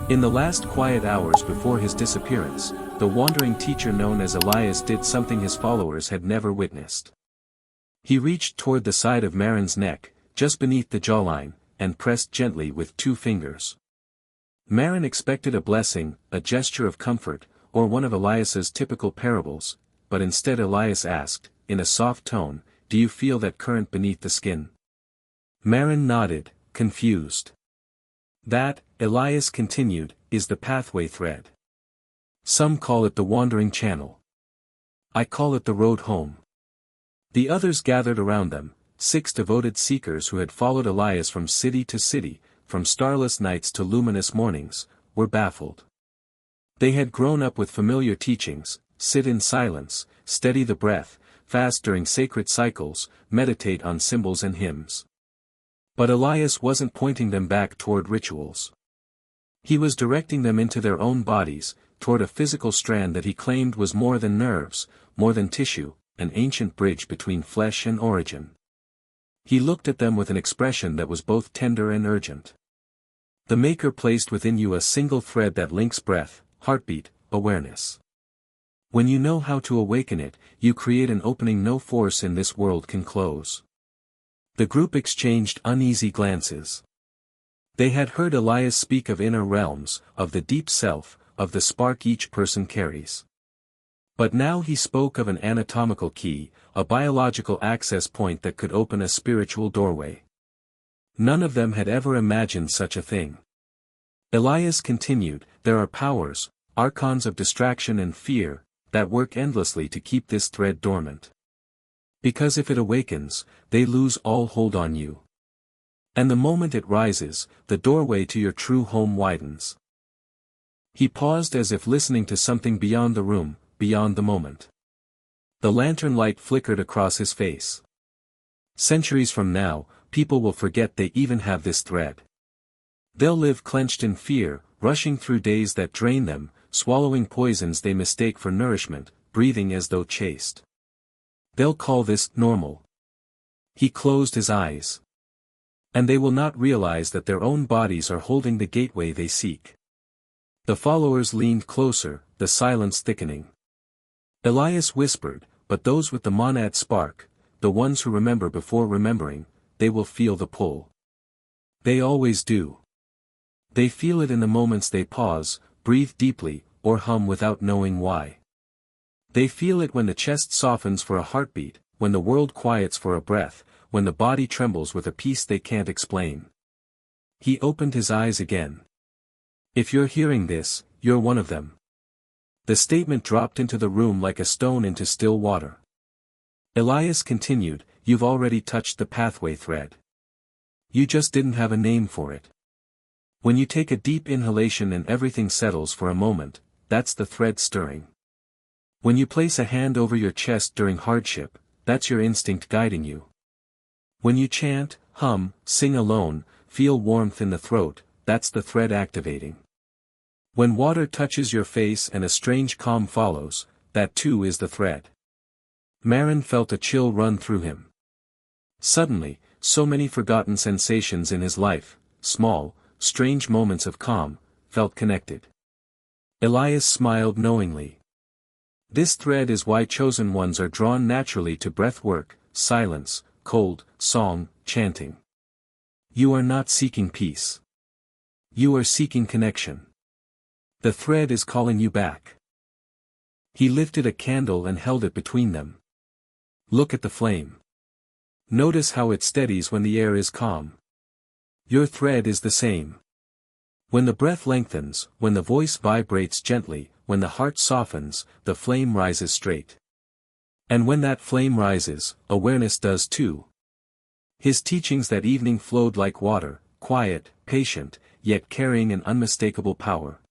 In the last quiet hours before his disappearance, the wandering teacher known as Elias did something his followers had never witnessed. He reached toward the side of Marin's neck, just beneath the jawline, and pressed gently with 2 fingers. Marin expected a blessing, a gesture of comfort, or one of Elias's typical parables, but instead Elias asked, in a soft tone, "Do you feel that current beneath the skin?" Marin nodded, confused. "That," Elias continued, "is the pathway thread. Some call it the wandering channel. I call it the road home." The others gathered around them, 6 devoted seekers who had followed Elias from city to city, from starless nights to luminous mornings, were baffled. They had grown up with familiar teachings: sit in silence, steady the breath, fast during sacred cycles, meditate on symbols and hymns. But Elias wasn't pointing them back toward rituals. He was directing them into their own bodies, toward a physical strand that he claimed was more than nerves, more than tissue, an ancient bridge between flesh and origin. He looked at them with an expression that was both tender and urgent. "The Maker placed within you a single thread that links breath, heartbeat, awareness. When you know how to awaken it, you create an opening no force in this world can close." The group exchanged uneasy glances. They had heard Elias speak of inner realms, of the deep self, of the spark each person carries. But now he spoke of an anatomical key, a biological access point that could open a spiritual doorway. None of them had ever imagined such a thing. Elias continued, "There are powers, archons of distraction and fear, that work endlessly to keep this thread dormant. Because if it awakens, they lose all hold on you. And the moment it rises, the doorway to your true home widens." He paused as if listening to something beyond the room, beyond the moment. The lantern light flickered across his face. "Centuries from now, people will forget they even have this thread. They'll live clenched in fear, rushing through days that drain them, swallowing poisons they mistake for nourishment, breathing as though chased. They'll call this normal." He closed his eyes. "And they will not realize that their own bodies are holding the gateway they seek." The followers leaned closer, the silence thickening. Elias whispered, "But those with the monad spark, the ones who remember before remembering, they will feel the pull. They always do. They feel it in the moments they pause, breathe deeply, or hum without knowing why. They feel it when the chest softens for a heartbeat, when the world quiets for a breath, when the body trembles with a peace they can't explain." He opened his eyes again. "If you're hearing this, you're one of them." The statement dropped into the room like a stone into still water. Elias continued, "You've already touched the pathway thread. You just didn't have a name for it. When you take a deep inhalation and everything settles for a moment, that's the thread stirring. When you place a hand over your chest during hardship, that's your instinct guiding you. When you chant, hum, sing alone, feel warmth in the throat, that's the thread activating. When water touches your face and a strange calm follows, that too is the thread." Marin felt a chill run through him. Suddenly, so many forgotten sensations in his life, small, strange moments of calm, felt connected. Elias smiled knowingly. "This thread is why chosen ones are drawn naturally to breath work, silence, cold, song, chanting. You are not seeking peace. You are seeking connection. The thread is calling you back." He lifted a candle and held it between them. "Look at the flame. Notice how it steadies when the air is calm. Your thread is the same. When the breath lengthens, when the voice vibrates gently, when the heart softens, the flame rises straight. And when that flame rises, awareness does too." His teachings that evening flowed like water, quiet, patient, yet carrying an unmistakable power.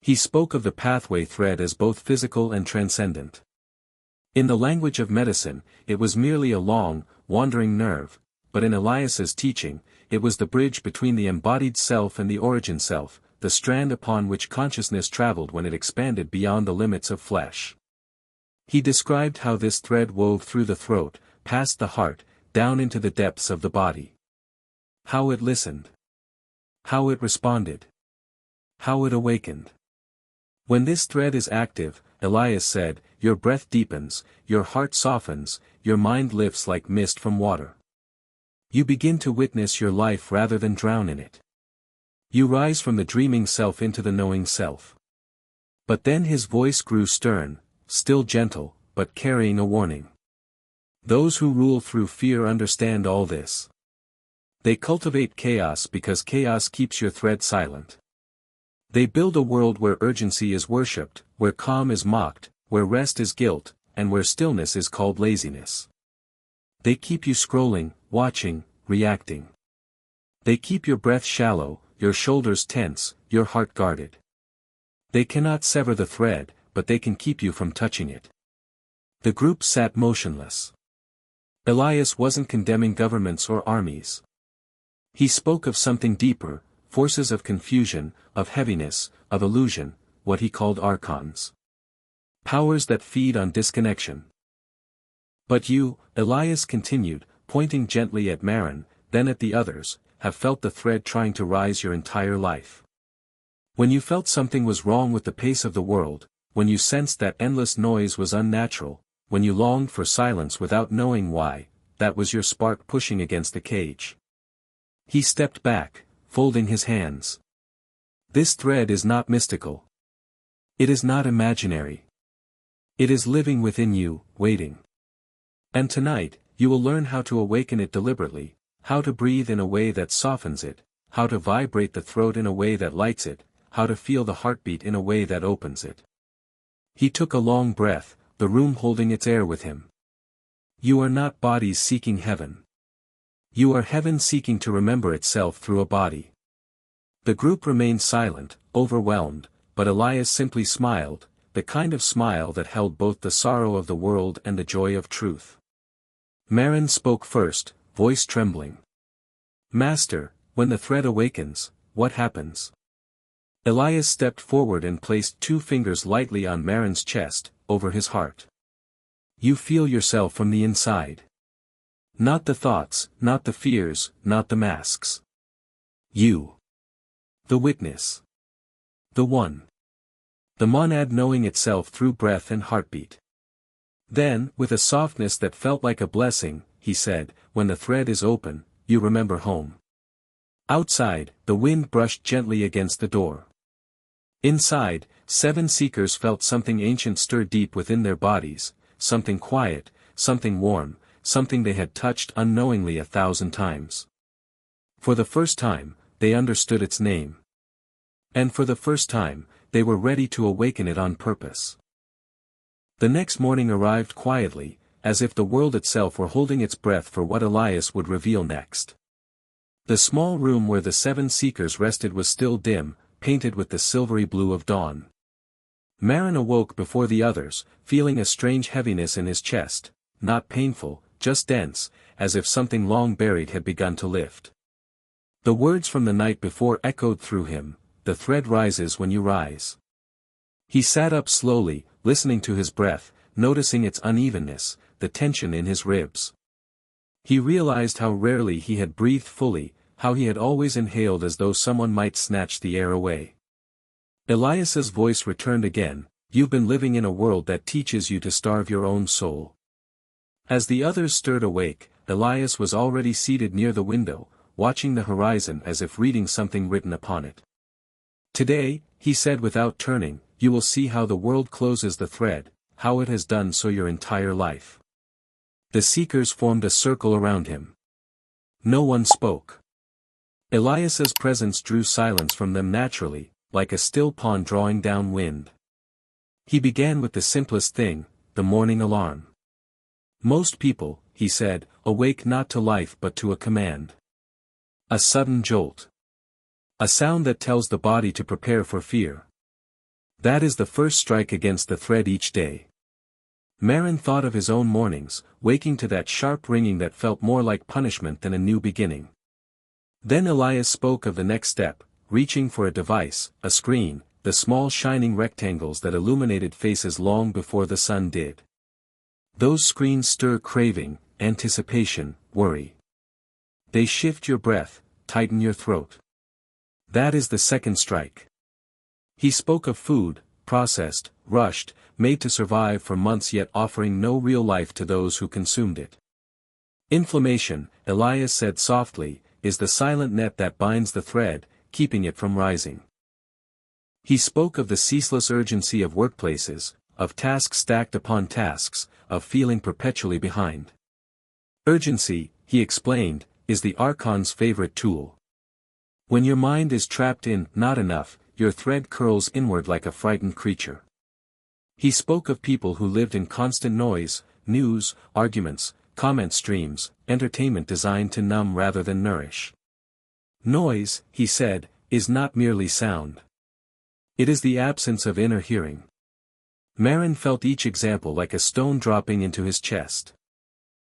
He spoke of the pathway thread as both physical and transcendent. In the language of medicine, it was merely a long, wandering nerve, but in Elias's teaching, it was the bridge between the embodied self and the origin self, the strand upon which consciousness traveled when it expanded beyond the limits of flesh. He described how this thread wove through the throat, past the heart, down into the depths of the body. How it listened. How it responded. How it awakened. When this thread is active, Elias said, your breath deepens, your heart softens, your mind lifts like mist from water. You begin to witness your life rather than drown in it. You rise from the dreaming self into the knowing self. But then his voice grew stern, still gentle, but carrying a warning. Those who rule through fear understand all this. They cultivate chaos because chaos keeps your thread silent. They build a world where urgency is worshipped, where calm is mocked, where rest is guilt, and where stillness is called laziness. They keep you scrolling, watching, reacting. They keep your breath shallow, your shoulders tense, your heart guarded. They cannot sever the thread, but they can keep you from touching it. The group sat motionless. Elias wasn't condemning governments or armies. He spoke of something deeper, forces of confusion, of heaviness, of illusion, what he called Archons. Powers that feed on disconnection. But you, Elias continued, pointing gently at Marin, then at the others, have felt the thread trying to rise your entire life. When you felt something was wrong with the pace of the world, when you sensed that endless noise was unnatural, when you longed for silence without knowing why, that was your spark pushing against the cage. He stepped back, folding his hands. This thread is not mystical. It is not imaginary. It is living within you, waiting. And tonight, you will learn how to awaken it deliberately, how to breathe in a way that softens it, how to vibrate the throat in a way that lights it, how to feel the heartbeat in a way that opens it. He took a long breath, the room holding its air with him. You are not bodies seeking heaven. You are heaven seeking to remember itself through a body. The group remained silent, overwhelmed, but Elias simply smiled, the kind of smile that held both the sorrow of the world and the joy of truth. Marin spoke first, voice trembling. Master, when the thread awakens, what happens? Elias stepped forward and placed 2 fingers lightly on Marin's chest, over his heart. You feel yourself from the inside. Not the thoughts, not the fears, not the masks. You. The witness. The one. The monad knowing itself through breath and heartbeat. Then, with a softness that felt like a blessing, he said, when the thread is open, you remember home. Outside, the wind brushed gently against the door. Inside, 7 seekers felt something ancient stir deep within their bodies, something quiet, something warm, something they had touched unknowingly 1,000 times. For the first time, they understood its name. And for the first time, they were ready to awaken it on purpose. The next morning arrived quietly, as if the world itself were holding its breath for what Elias would reveal next. The small room where the 7 seekers rested was still dim, painted with the silvery blue of dawn. Marin awoke before the others, feeling a strange heaviness in his chest, not painful, just dense, as if something long buried had begun to lift. The words from the night before echoed through him, the thread rises when you rise. He sat up slowly, listening to his breath, noticing its unevenness, the tension in his ribs. He realized how rarely he had breathed fully, how he had always inhaled as though someone might snatch the air away. Elias's voice returned again, you've been living in a world that teaches you to starve your own soul. As the others stirred awake, Elias was already seated near the window, watching the horizon as if reading something written upon it. Today, he said without turning, you will see how the world closes the thread, how it has done so your entire life. The seekers formed a circle around him. No one spoke. Elias's presence drew silence from them naturally, like a still pond drawing down wind. He began with the simplest thing, the morning alarm. Most people, he said, awake not to life but to a command. A sudden jolt. A sound that tells the body to prepare for fear. That is the first strike against the thread each day. Marin thought of his own mornings, waking to that sharp ringing that felt more like punishment than a new beginning. Then Elias spoke of the next step, reaching for a device, a screen, the small shining rectangles that illuminated faces long before the sun did. Those screens stir craving, anticipation, worry. They shift your breath, tighten your throat. That is the second strike. He spoke of food, processed, rushed, made to survive for months yet offering no real life to those who consumed it. Inflammation, Elias said softly, is the silent net that binds the thread, keeping it from rising. He spoke of the ceaseless urgency of workplaces, of tasks stacked upon tasks, of feeling perpetually behind. Urgency, he explained, is the Archon's favorite tool. When your mind is trapped in not enough, your thread curls inward like a frightened creature. He spoke of people who lived in constant noise, news, arguments, comment streams, entertainment designed to numb rather than nourish. Noise, he said, is not merely sound. It is the absence of inner hearing. Marin felt each example like a stone dropping into his chest.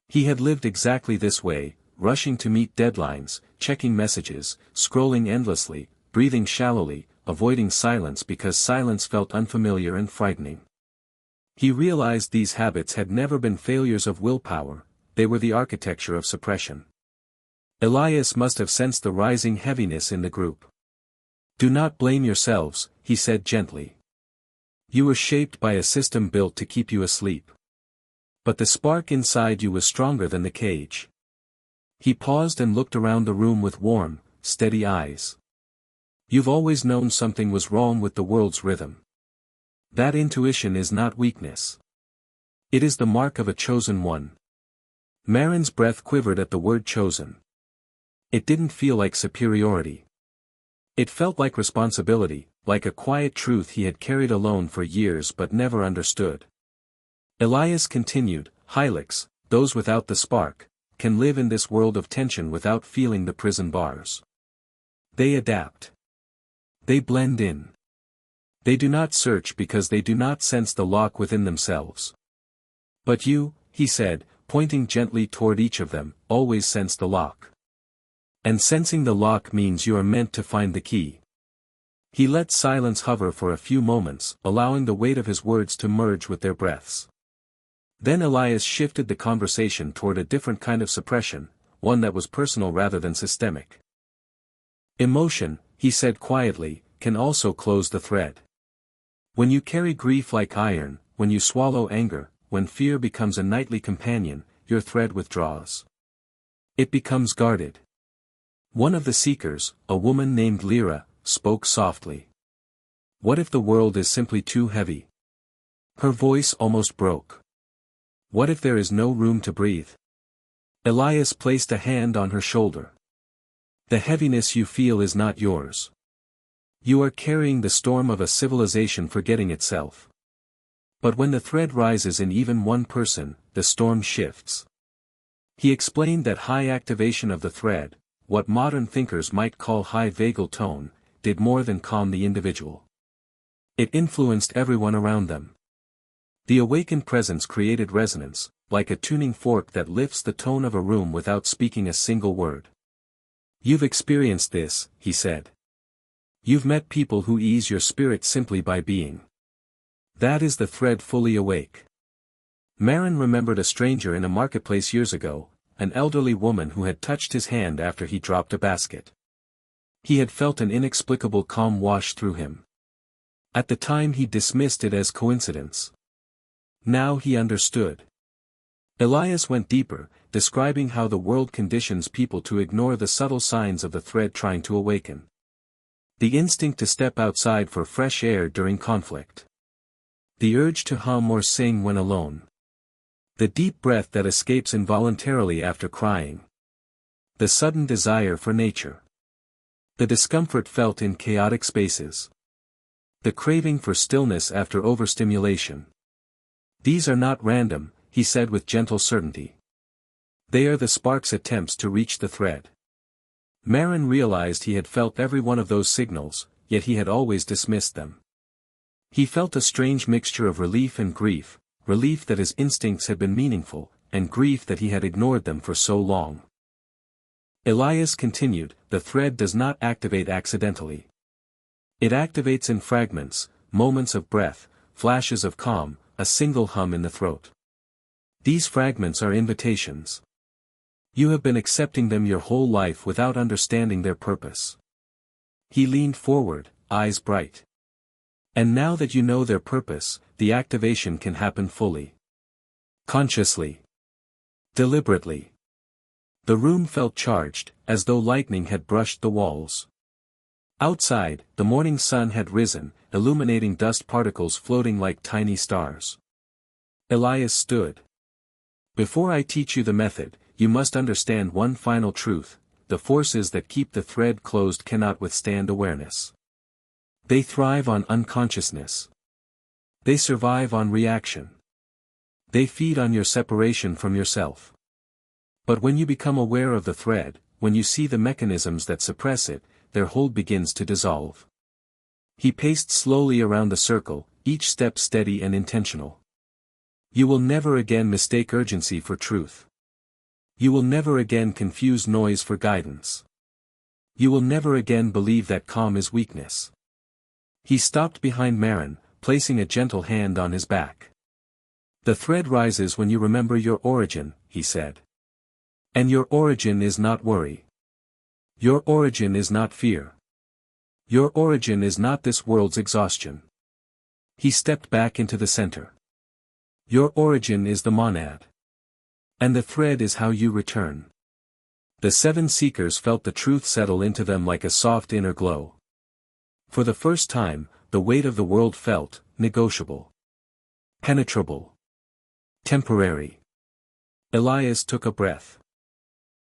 He had lived exactly this way, rushing to meet deadlines, checking messages, scrolling endlessly, breathing shallowly, avoiding silence because silence felt unfamiliar and frightening. He realized these habits had never been failures of willpower, they were the architecture of suppression. Elias must have sensed the rising heaviness in the group. Do not blame yourselves, he said gently. You were shaped by a system built to keep you asleep. But the spark inside you was stronger than the cage. He paused and looked around the room with warm, steady eyes. You've always known something was wrong with the world's rhythm. That intuition is not weakness. It is the mark of a chosen one. Marin's breath quivered at the word chosen. It didn't feel like superiority. It felt like responsibility, like a quiet truth he had carried alone for years but never understood. Elias continued, Helix, those without the spark, can live in this world of tension without feeling the prison bars. They adapt. They blend in. They do not search because they do not sense the lock within themselves. But you, he said, pointing gently toward each of them, always sense the lock. And sensing the lock means you are meant to find the key. He let silence hover for a few moments, allowing the weight of his words to merge with their breaths. Then Elias shifted the conversation toward a different kind of suppression, one that was personal rather than systemic. Emotion, he said quietly, can also close the thread. When you carry grief like iron, when you swallow anger, when fear becomes a nightly companion, your thread withdraws. It becomes guarded. One of the seekers, a woman named Lyra, spoke softly. What if the world is simply too heavy? Her voice almost broke. What if there is no room to breathe? Elias placed a hand on her shoulder. The heaviness you feel is not yours. You are carrying the storm of a civilization forgetting itself. But when the thread rises in even one person, the storm shifts. He explained that high activation of the thread, what modern thinkers might call high vagal tone, did more than calm the individual. It influenced everyone around them. The awakened presence created resonance, like a tuning fork that lifts the tone of a room without speaking a single word. You've experienced this, he said. You've met people who ease your spirit simply by being. That is the thread fully awake. Marin remembered a stranger in a marketplace years ago, an elderly woman who had touched his hand after he dropped a basket. He had felt an inexplicable calm wash through him. At the time he dismissed it as coincidence. Now he understood. Elias went deeper, describing how the world conditions people to ignore the subtle signs of the thread trying to awaken. The instinct to step outside for fresh air during conflict. The urge to hum or sing when alone. The deep breath that escapes involuntarily after crying. The sudden desire for nature. The discomfort felt in chaotic spaces. The craving for stillness after overstimulation. These are not random, he said with gentle certainty. They are the spark's attempts to reach the thread. Marin realized he had felt every one of those signals, yet he had always dismissed them. He felt a strange mixture of relief and grief, relief that his instincts had been meaningful, and grief that he had ignored them for so long. Elias continued, the thread does not activate accidentally. It activates in fragments, moments of breath, flashes of calm, a single hum in the throat. These fragments are invitations. You have been accepting them your whole life without understanding their purpose. He leaned forward, eyes bright. And now that you know their purpose, the activation can happen fully. Consciously. Deliberately. The room felt charged, as though lightning had brushed the walls. Outside, the morning sun had risen, illuminating dust particles floating like tiny stars. Elias stood. Before I teach you the method, you must understand one final truth: the forces that keep the thread closed cannot withstand awareness. They thrive on unconsciousness. They survive on reaction. They feed on your separation from yourself. But when you become aware of the thread, when you see the mechanisms that suppress it, their hold begins to dissolve. He paced slowly around the circle, each step steady and intentional. You will never again mistake urgency for truth. You will never again confuse noise for guidance. You will never again believe that calm is weakness. He stopped behind Marin, placing a gentle hand on his back. The thread rises when you remember your origin, he said. And your origin is not worry. Your origin is not fear. Your origin is not this world's exhaustion. He stepped back into the center. Your origin is the monad. And the thread is how you return. The 7 seekers felt the truth settle into them like a soft inner glow. For the first time, the weight of the world felt negotiable. Penetrable. Temporary. Elias took a breath.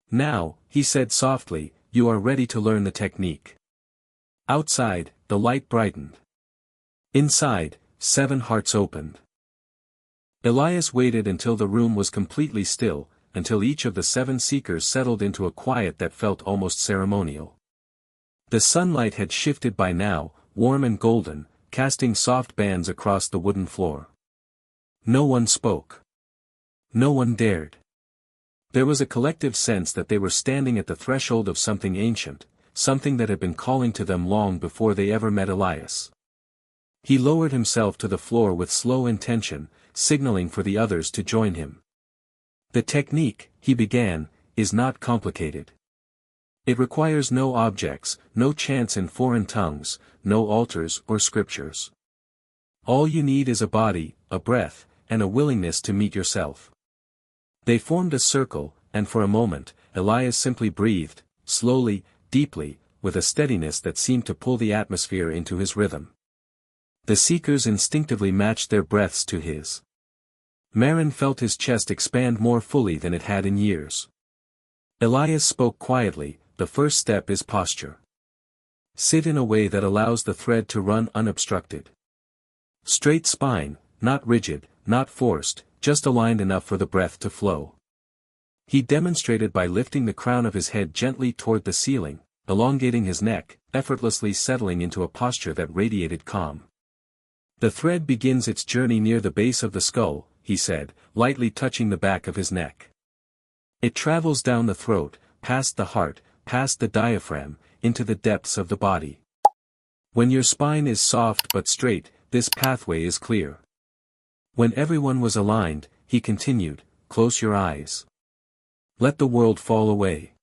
Now, he said softly, you are ready to learn the technique. Outside, the light brightened. Inside, 7 hearts opened. Elias waited until the room was completely still, until each of the 7 seekers settled into a quiet that felt almost ceremonial. The sunlight had shifted by now, warm and golden, casting soft bands across the wooden floor. No one spoke. No one dared. There was a collective sense that they were standing at the threshold of something ancient, something that had been calling to them long before they ever met Elias. He lowered himself to the floor with slow intention, signaling for the others to join him. The technique, he began, is not complicated. It requires no objects, no chants in foreign tongues, no altars or scriptures. All you need is a body, a breath, and a willingness to meet yourself. They formed a circle, and for a moment, Elias simply breathed, slowly, deeply, with a steadiness that seemed to pull the atmosphere into his rhythm. The seekers instinctively matched their breaths to his. Marin felt his chest expand more fully than it had in years. Elias spoke quietly, the first step is posture. Sit in a way that allows the thread to run unobstructed. Straight spine, not rigid, not forced, just aligned enough for the breath to flow. He demonstrated by lifting the crown of his head gently toward the ceiling, elongating his neck, effortlessly settling into a posture that radiated calm. The thread begins its journey near the base of the skull, he said, lightly touching the back of his neck. It travels down the throat, past the heart, past the diaphragm, into the depths of the body. When your spine is soft but straight, this pathway is clear. When everyone was aligned, he continued, close your eyes. Let the world fall away.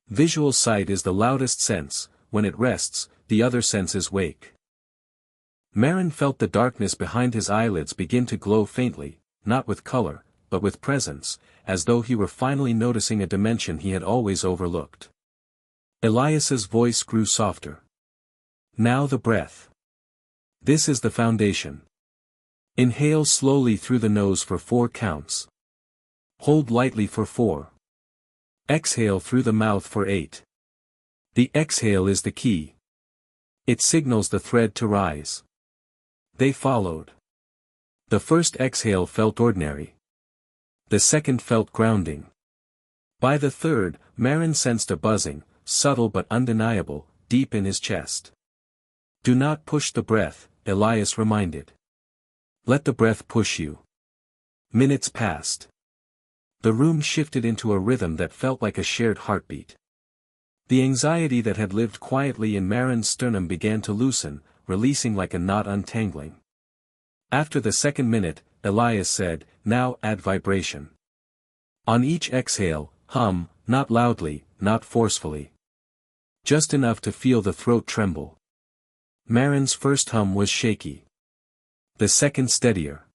Visual sight is the loudest sense, when it rests, the other senses wake. Marin felt the darkness behind his eyelids begin to glow faintly, not with color, but with presence, as though he were finally noticing a dimension he had always overlooked. Elias's voice grew softer. Now the breath. This is the foundation. Inhale slowly through the nose for 4 counts. Hold lightly for 4. Exhale through the mouth for 8. The exhale is the key. It signals the thread to rise. They followed. The first exhale felt ordinary. The second felt grounding. By the third, Marin sensed a buzzing, subtle but undeniable, deep in his chest. Do not push the breath, Elias reminded. Let the breath push you. Minutes passed. The room shifted into a rhythm that felt like a shared heartbeat. The anxiety that had lived quietly in Marin's sternum began to loosen, releasing like a knot untangling. After the second minute, Elias said, now add vibration. On each exhale, hum, not loudly, not forcefully. Just enough to feel the throat tremble. Marin's first hum was shaky. The second steadier.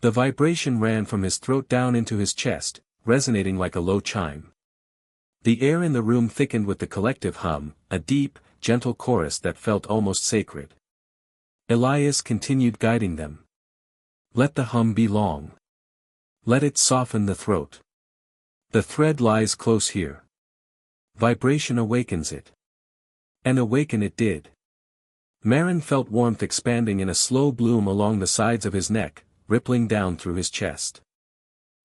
The vibration ran from his throat down into his chest, resonating like a low chime. The air in the room thickened with the collective hum, a deep, gentle chorus that felt almost sacred. Elias continued guiding them. Let the hum be long. Let it soften the throat. The thread lies close here. Vibration awakens it. And awaken it did. Marin felt warmth expanding in a slow bloom along the sides of his neck, rippling down through his chest.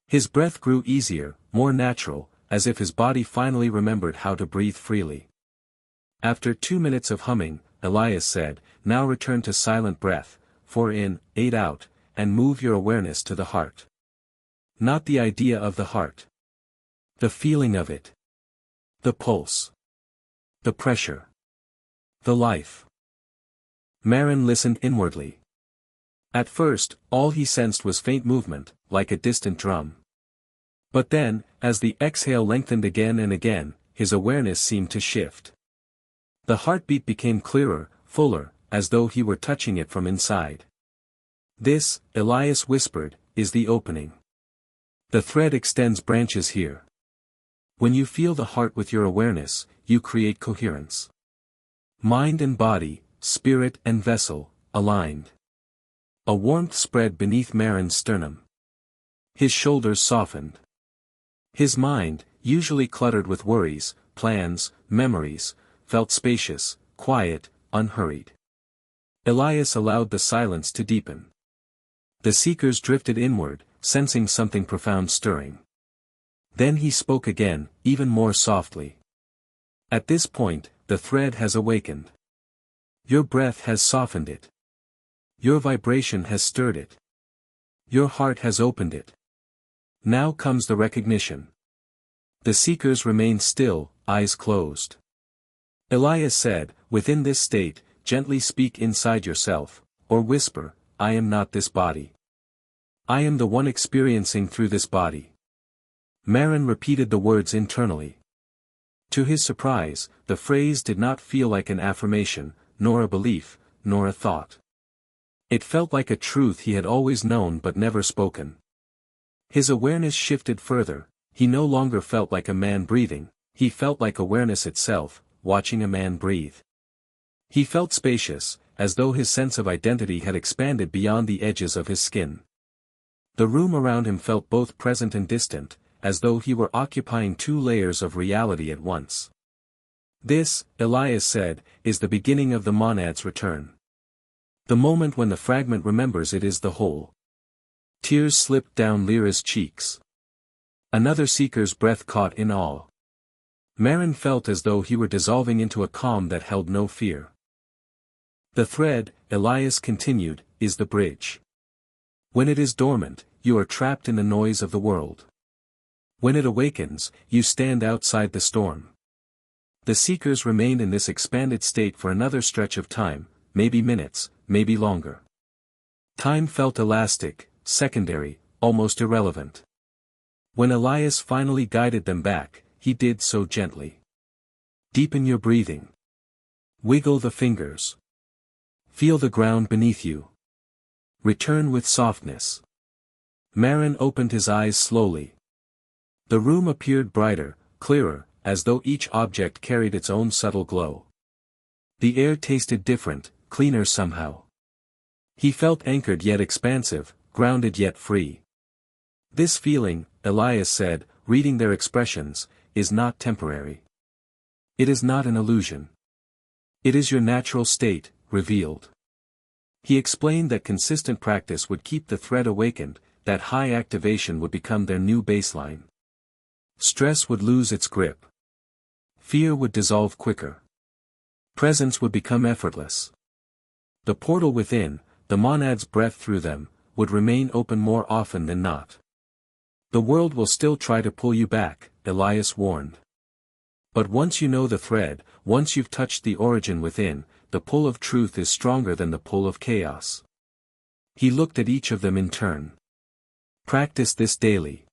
His breath grew easier, more natural, as if his body finally remembered how to breathe freely. After 2 minutes of humming, Elias said, "Now return to silent breath, 4 in, 8 out, and move your awareness to the heart. Not the idea of the heart. The feeling of it. The pulse. The pressure. The life." Marin listened inwardly. At first, all he sensed was faint movement, like a distant drum. But then, as the exhale lengthened again and again, his awareness seemed to shift. The heartbeat became clearer, fuller, as though he were touching it from inside. "This," Elias whispered, "is the opening. The thread extends branches here. When you feel the heart with your awareness, you create coherence. Mind and body, spirit and vessel, aligned." A warmth spread beneath Marin's sternum. His shoulders softened. His mind, usually cluttered with worries, plans, memories, felt spacious, quiet, unhurried. Elias allowed the silence to deepen. The seekers drifted inward, sensing something profound stirring. Then he spoke again, even more softly. "At this point, the thread has awakened. Your breath has softened it. Your vibration has stirred it. Your heart has opened it. Now comes the recognition." The seekers remained still, eyes closed. Elias said, "Within this state, gently speak inside yourself, or whisper, 'I am not this body. I am the one experiencing through this body.'" Marin repeated the words internally. To his surprise, the phrase did not feel like an affirmation, nor a belief, nor a thought. It felt like a truth he had always known but never spoken. His awareness shifted further. He no longer felt like a man breathing, he felt like awareness itself, watching a man breathe. He felt spacious, as though his sense of identity had expanded beyond the edges of his skin. The room around him felt both present and distant, as though he were occupying 2 layers of reality at once. "This," Elias said, "is the beginning of the monad's return. The moment when the fragment remembers it is the whole." Tears slipped down Lyra's cheeks. Another seeker's breath caught in awe. Marin felt as though he were dissolving into a calm that held no fear. "The thread," Elias continued, "is the bridge. When it is dormant, you are trapped in the noise of the world. When it awakens, you stand outside the storm." The seekers remained in this expanded state for another stretch of time, maybe minutes, maybe longer. Time felt elastic, secondary, almost irrelevant. When Elias finally guided them back, he did so gently. "Deepen your breathing. Wiggle the fingers. Feel the ground beneath you. Return with softness." Marin opened his eyes slowly. The room appeared brighter, clearer, as though each object carried its own subtle glow. The air tasted different, cleaner somehow. He felt anchored yet expansive, grounded yet free. "This feeling," Elias said, reading their expressions, "is not temporary. It is not an illusion. It is your natural state, revealed." He explained that consistent practice would keep the thread awakened, that high activation would become their new baseline. Stress would lose its grip. Fear would dissolve quicker. Presence would become effortless. The portal within, the monad's breath through them, would remain open more often than not. "The world will still try to pull you back," Elias warned. "But once you know the thread, once you've touched the origin within, the pull of truth is stronger than the pull of chaos." He looked at each of them in turn. "Practice this daily.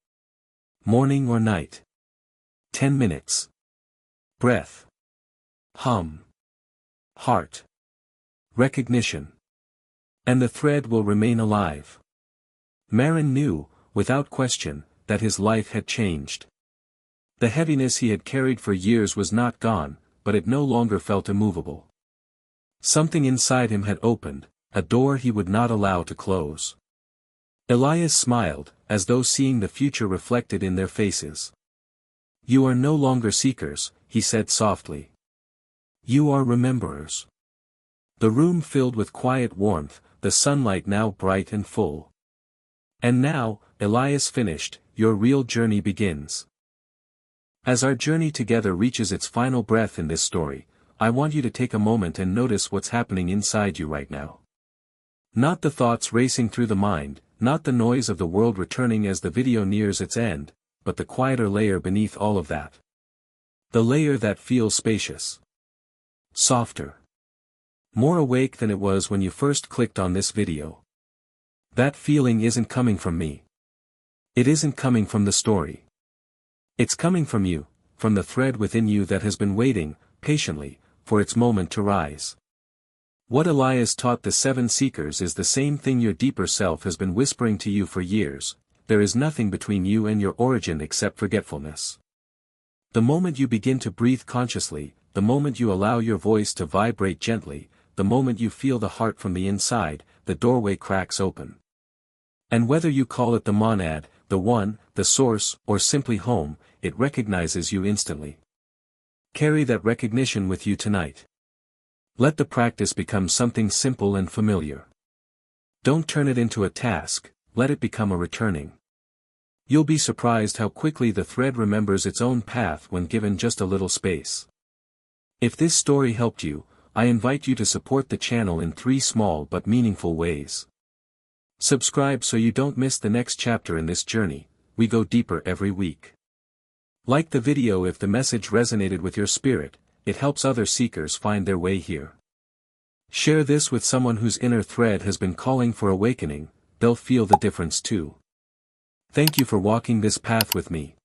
Morning or night. 10 minutes. Breath. Hum. Heart. recognition. And the thread will remain alive. Marin knew, without question, that his life had changed. The heaviness he had carried for years was not gone, but it no longer felt immovable. Something inside him had opened, a door he would not allow to close. Elias smiled, as though seeing the future reflected in their faces. "You are no longer seekers," he said softly. "You are rememberers." The room filled with quiet warmth, the sunlight now bright and full. "And now," Elias finished, "your real journey begins. As our journey together reaches its final breath in this story, I want you to take a moment and notice what's happening inside you right now. Not the thoughts racing through the mind, not the noise of the world returning as the video nears its end, but the quieter layer beneath all of that. The layer that feels spacious. Softer. More awake than it was when you first clicked on this video. That feeling isn't coming from me. It isn't coming from the story. It's coming from you, from the thread within you that has been waiting, patiently, for its moment to rise. What Elias taught the 7 seekers is the same thing your deeper self has been whispering to you for years: there is nothing between you and your origin except forgetfulness. The moment you begin to breathe consciously, the moment you allow your voice to vibrate gently, the moment you feel the heart from the inside, the doorway cracks open. And whether you call it the monad, the one, the source, or simply home, it recognizes you instantly. Carry that recognition with you tonight. Let the practice become something simple and familiar. Don't turn it into a task, let it become a returning. You'll be surprised how quickly the thread remembers its own path when given just a little space. If this story helped you, I invite you to support the channel in 3 small but meaningful ways. Subscribe so you don't miss the next chapter in this journey. We go deeper every week. Like the video if the message resonated with your spirit, it helps other seekers find their way here. Share this with someone whose inner thread has been calling for awakening, they'll feel the difference too. Thank you for walking this path with me.